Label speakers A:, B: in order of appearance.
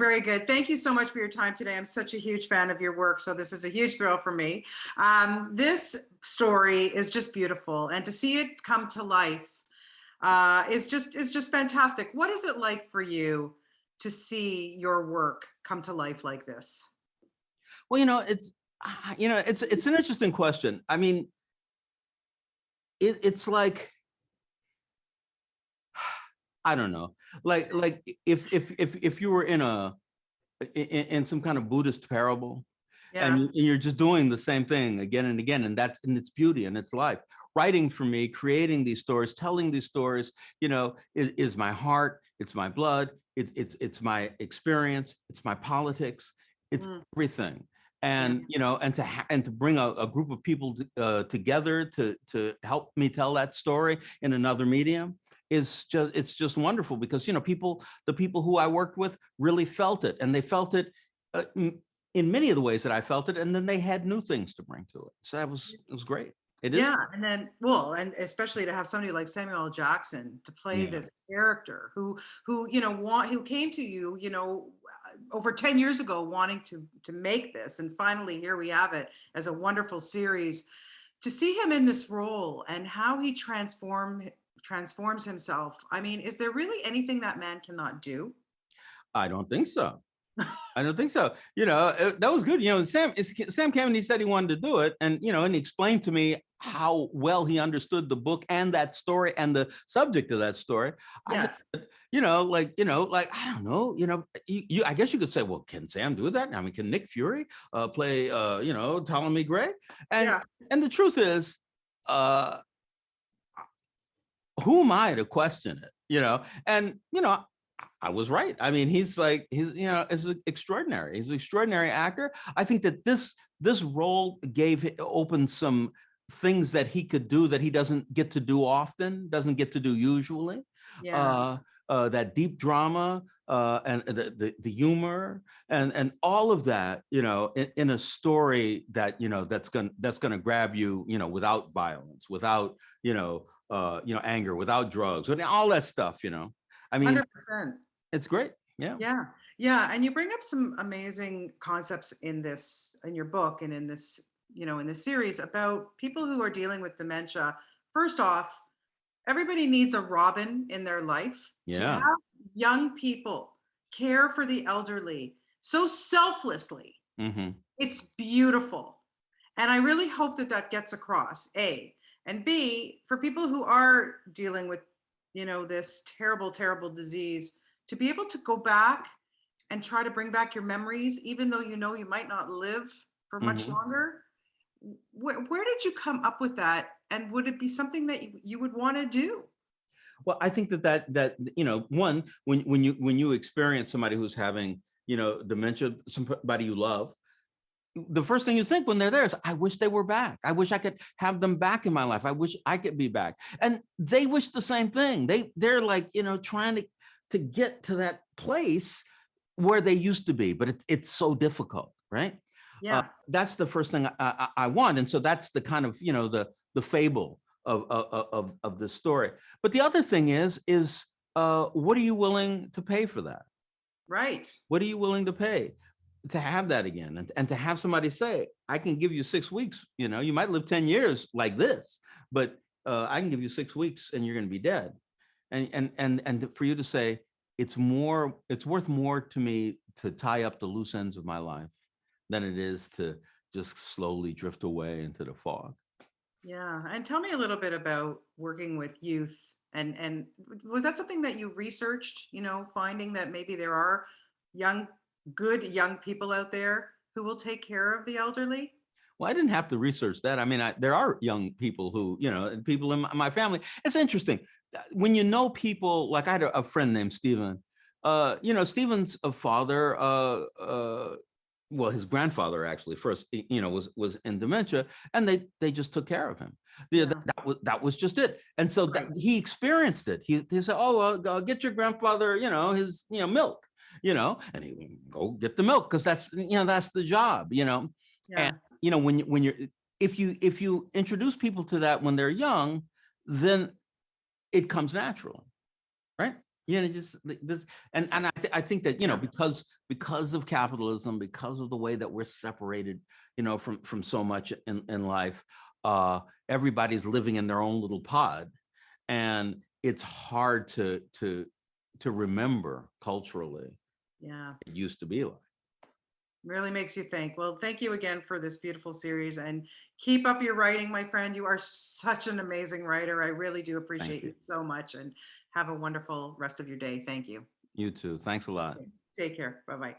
A: Very good. Thank you so much for your time today. I'm such a huge fan of your work, so this is a huge thrill for me. This story is just beautiful, and to see it come to life is just fantastic. What is it like for you to see your work come to life like this?
B: Well, it's an interesting question. I mean, it's like, I don't know, like if you were in some kind of Buddhist parable, and
A: Yeah.
B: you're just doing the same thing again and again, and that's in its beauty and its life. Writing for me, creating these stories, telling these stories, is my heart, it's my blood, it's my experience, it's my politics, it's
A: Mm.
B: everything.
A: Yeah.
B: And and to bring a group of people together to help me tell that story in another medium it's just wonderful, because the people who I worked with really felt it, and they felt it uh, in many of the ways that I felt it, and then they had new things to bring to it. So it was great. It is.
A: Yeah, and then, well, and especially to have somebody like Samuel L. Jackson to play
B: Yeah.
A: this character who came to you, over 10 years ago wanting to make this, and finally here we have it as a wonderful series. To see him in this role and how he transforms himself. I mean, is there really anything that man cannot do?
B: I don't think so. I don't think so. That was good. Sam Kennedy said he wanted to do it, and and he explained to me how well he understood the book and that story and the subject of that story. I
A: Yes.
B: just, like I don't know. I guess you could say, well, can Sam do that? I mean, can Nick Fury play, Ptolemy Gray? And
A: Yeah.
B: and the truth is, uh, who am I to question it? And I was right. I mean, he's is extraordinary. He's an extraordinary actor. I think that this role opened some things that he could do that he doesn't get to do often, doesn't get to do usually.
A: Yeah.
B: Uh, that deep drama and the humor and all of that, in a story that that's gonna grab you, without violence, without anger, without drugs, and all that stuff. I mean,
A: 100%.
B: it's great. Yeah.
A: Yeah. Yeah. And you bring up some amazing concepts in your book and in this series about people who are dealing with dementia. First off, everybody needs a Robin in their life. To
B: Yeah.
A: have young people care for the elderly so selflessly,
B: Mm-hmm.
A: it's beautiful. And I really hope that that gets across, A. And B, for people who are dealing with, this terrible, terrible disease, to be able to go back and try to bring back your memories, even though you might not live for much
B: Mm-hmm.
A: longer. Where did you come up with that? And would it be something that you would want to do?
B: Well, I think that one, when you experience somebody who's having dementia, somebody you love, the first thing you think when they're there is, I wish they were back. I wish I could have them back in my life. I wish I could be back. And they wish the same thing. They're like, trying to get to that place where they used to be, but it's so difficult, right?
A: Yeah.
B: That's the first thing I want. And so that's the kind of, the fable of the story. But the other thing is what are you willing to pay for that?
A: Right.
B: What are you willing to pay to have that again? And to have somebody say, I can give you 6 weeks, you might live 10 years like this, but I can give you 6 weeks and you're going to be dead. And for you to say, it's worth more to me to tie up the loose ends of my life than it is to just slowly drift away into the fog.
A: Yeah. And tell me a little bit about working with youth. And was that something that you researched, finding that maybe there are good young people out there who will take care of the elderly?
B: Well, I didn't have to research that. I mean, there are young people who, people in my family. It's interesting when people. Like I had a friend named Stephen. Stephen's father. Well, his grandfather actually first, was in dementia, and they just took care of him.
A: Yeah.
B: That was just it. And so
A: Right.
B: he experienced it. He said, "Oh, well, get your grandfather, his milk, and he would go get the milk because that's the job,
A: Yeah.
B: And when you're if you introduce people to that when they're young, then it comes naturally, right? Yeah, it just this, and I think that, because of capitalism, because of the way that we're separated, from so much in life, everybody's living in their own little pod, and it's hard to remember culturally
A: Yeah.
B: it used to be like.
A: Really makes you think. Well, thank you again for this beautiful series, and keep up your writing, my friend. You are such an amazing writer. I really do
B: Thank
A: appreciate
B: you.
A: you so much, and have a wonderful rest of your day. Thank you.
B: You too. Thanks a lot.
A: Take care. Bye bye.